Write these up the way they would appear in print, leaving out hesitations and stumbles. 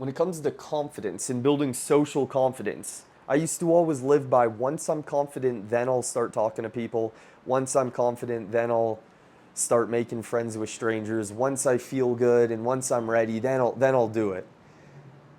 when it comes to confidence and building social confidence, I used to always live by once I'm confident, then I'll start talking to people. Once I'm confident, then I'll start making friends with strangers. Once I feel good and once I'm ready, then I'll do it.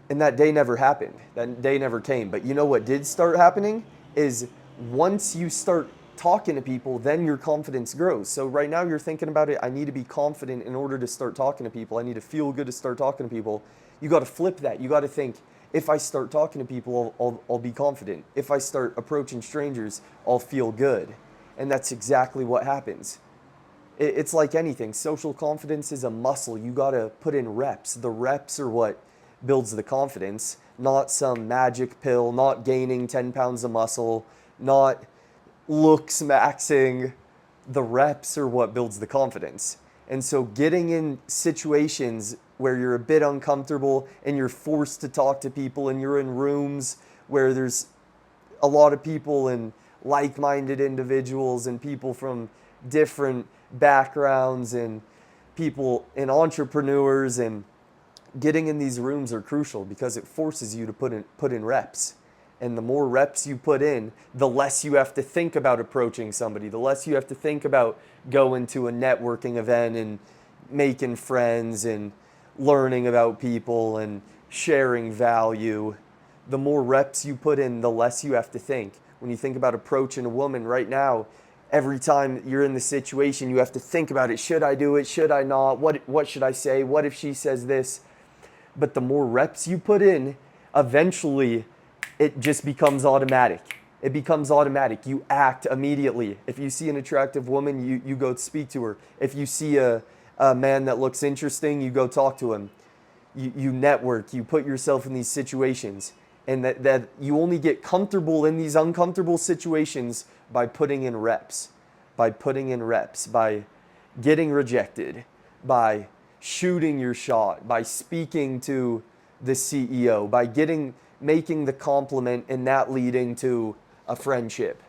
And that day never happened. That day never came. But you know what did start happening is once you start talking to people, then your confidence grows. So right now you're thinking about it, I need to be confident in order to start talking to people. I need to feel good to start talking to people. You got to flip that. You got to think, if I start talking to people, I'll be confident. If I start approaching strangers, I'll feel good. And that's exactly what happens. It's like anything. Social confidence is a muscle. You got to put in reps. The reps are what builds the confidence, not some magic pill, not gaining 10 pounds of muscle, not looks maxing. The reps are what builds the confidence. And so getting in situations where you're a bit uncomfortable and you're forced to talk to people and you're in rooms where there's a lot of people and like-minded individuals and people from different backgrounds and people and entrepreneurs, and getting in these rooms are crucial because it forces you to put in reps. And the more reps you put in, the less you have to think about approaching somebody, the less you have to think about going to a networking event and making friends and learning about people and sharing value. The more reps you put in, the less you have to think. When you think about approaching a woman right now, every time you're in the situation, you have to think about it. Should I do it? Should I not? What should I say? What if she says this? But the more reps you put in, eventually it just becomes automatic. It becomes automatic. You act immediately. If you see an attractive woman, you go speak to her. If you see a man that looks interesting, you go talk to him. You network, you put yourself in these situations. And that you only get comfortable in these uncomfortable situations by putting in reps. By putting in reps, by getting rejected, by shooting your shot, by speaking to the CEO, by making the compliment and that leading to a friendship.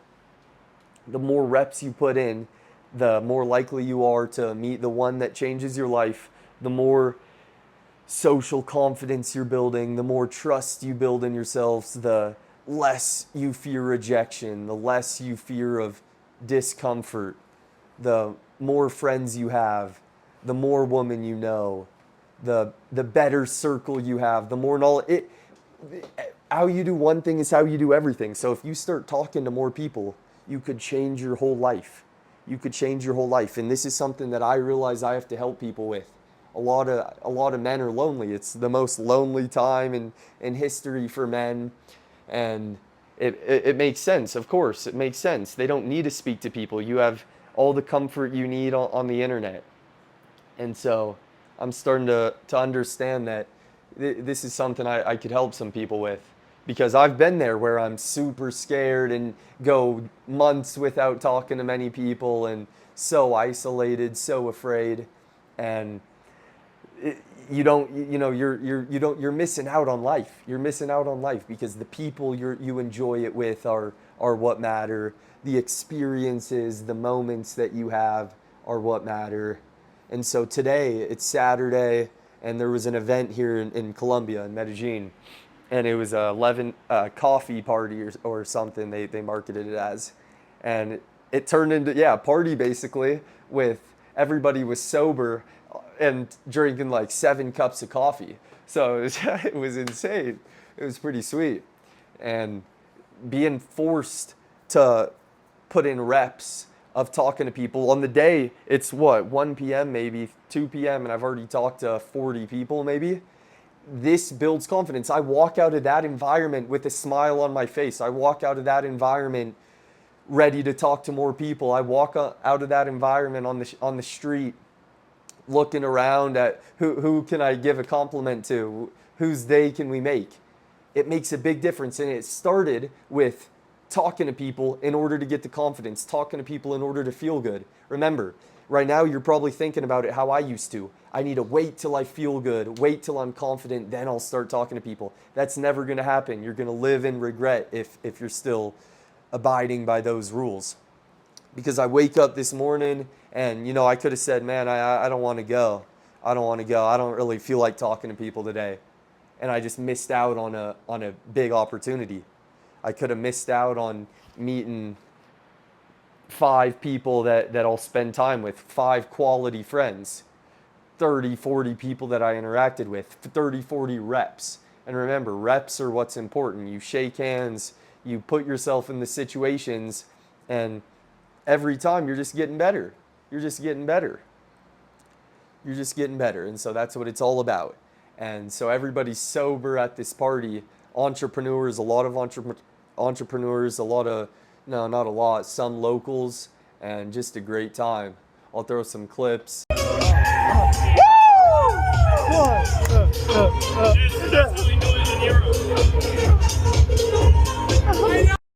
The more reps you put in, the more likely you are to meet the one that changes your life, the more social confidence you're building, the more trust you build in yourselves, the less you fear rejection, the less you fear of discomfort, the more friends you have, the more women you know, the better circle you have, the more knowledge. How you do one thing is how you do everything. So if you start talking to more people, you could change your whole life. You could change your whole life. And this is something that I realize I have to help people with. A lot of men are lonely. It's the most lonely time in history for men. And it makes sense, of course. It makes sense. They don't need to speak to people. You have all the comfort you need on the internet. And so I'm starting to understand that this is something I could help some people with, because I've been there where I'm super scared and go months without talking to many people and so isolated, so afraid. And you don't, you know, you're missing out on life. You're missing out on life because the people you enjoy it with are what matter. The experiences, the moments that you have are what matter. And so today it's Saturday, and there was an event here in Colombia, in Medellin, and it was a 11 coffee party or something they marketed it as, and it turned into, yeah, a party basically, with everybody was sober and drinking like 7 cups of coffee. So it was insane. It was pretty sweet, and being forced to put in reps of talking to people on the day. It's what, 1 p.m., maybe 2 p.m., and I've already talked to 40 people maybe. This builds confidence. I walk out of that environment with a smile on my face. I walk out of that environment ready to talk to more people. I walk out of that environment on the street looking around at who can I give a compliment to? Whose day can we make? It makes a big difference, and it started with talking to people in order to get the confidence, talking to people in order to feel good. Remember, right now you're probably thinking about it how I used to. I need to wait till I feel good, wait till I'm confident, then I'll start talking to people. That's never going to happen. You're going to live in regret if you're still abiding by those rules. Because I wake up this morning and, I could have said, man, I don't want to go. I don't want to go. I don't really feel like talking to people today. and I just missed out on a big opportunity. I could have missed out on meeting 5 people that I'll spend time with, 5 quality friends, 30, 40 people that I interacted with, 30, 40 reps. And remember, reps are what's important. You shake hands, you put yourself in the situations, and every time you're just getting better. You're just getting better. You're just getting better. And so that's what it's all about. And so everybody's sober at this party. Entrepreneurs, a lot of entrepreneurs, a lot of, no, not a lot, some locals, and just a great time. I'll throw some clips.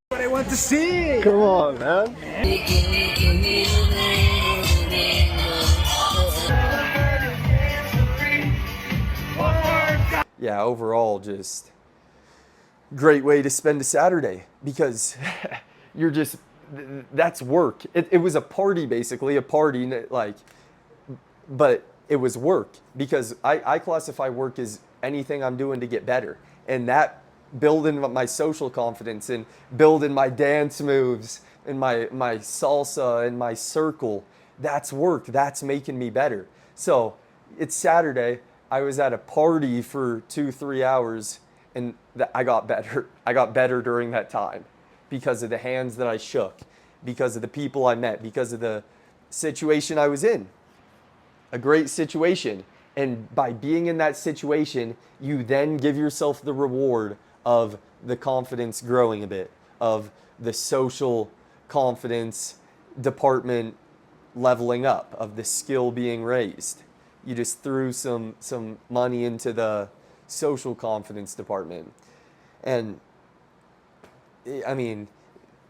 What I want to see. Come on, man. Yeah, overall, just great way to spend a Saturday, because you're just, that's work. It was a party, basically, a party, like, but it was work, because I classify work as anything I'm doing to get better. And that, building my social confidence and building my dance moves and my salsa and my circle, that's work. That's making me better. So it's Saturday. I was at a party for 2-3 hours, and I got better. I got better during that time because of the hands that I shook, because of the people I met, because of the situation I was in. A great situation. And by being in that situation, you then give yourself the reward of the confidence growing a bit, of the social confidence department leveling up, of the skill being raised. You just threw some money into the social confidence department. And I mean,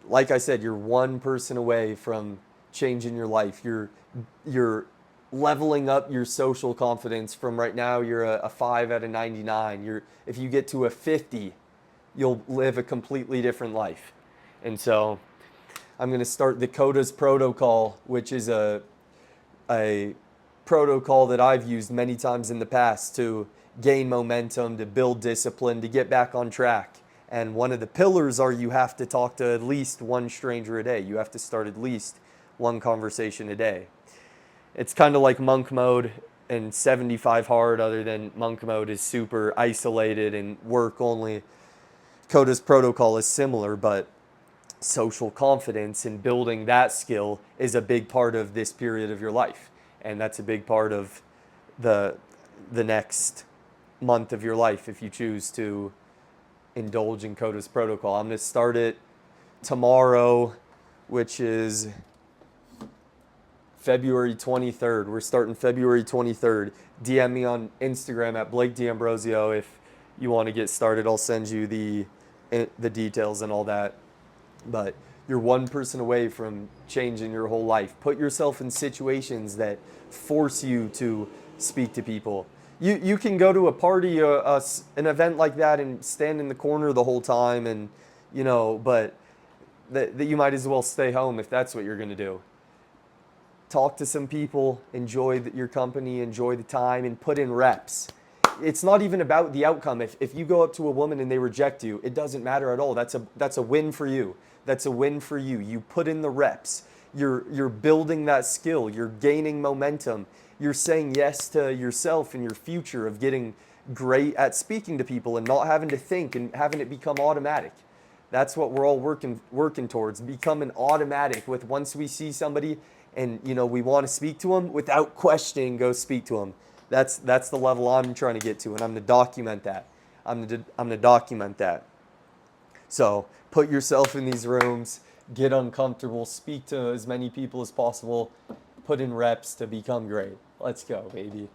like I said, you're one person away from changing your life. You're leveling up your social confidence from right now you're a 5 out of 99. If you get to a 50, you'll live a completely different life. And so I'm going to start the CODAS protocol, which is a protocol that I've used many times in the past to gain momentum, to build discipline, to get back on track. And one of the pillars are you have to talk to at least one stranger a day. You have to start at least one conversation a day. It's kind of like monk mode and 75 hard, other than monk mode is super isolated and work only. CODAS protocol is similar, but social confidence and building that skill is a big part of this period of your life. And that's a big part of the next month of your life if you choose to indulge in CODAS protocol. I'm going to start it tomorrow, which is February 23rd. We're starting February 23rd. DM me on Instagram at Blake D'Ambrosio if you want to get started. I'll send you the details and all that. But you're one person away from changing your whole life. Put yourself in situations that force you to speak to people. You can go to a party, an event like that, and stand in the corner the whole time, and but that you might as well stay home if that's what you're going to do. Talk to some people, enjoy your company, enjoy the time, and put in reps. It's not even about the outcome. If you go up to a woman and they reject you, it doesn't matter at all. That's a win for you. That's a win for you. You put in the reps. You're building that skill. You're gaining momentum. You're saying yes to yourself and your future of getting great at speaking to people and not having to think and having it become automatic. That's what we're all working towards, becoming automatic with once we see somebody and we want to speak to them, without questioning, go speak to them. That's the level I'm trying to get to, and I'm going to document that. I'm going to document that. So put yourself in these rooms, get uncomfortable, speak to as many people as possible, put in reps to become great. Let's go, baby.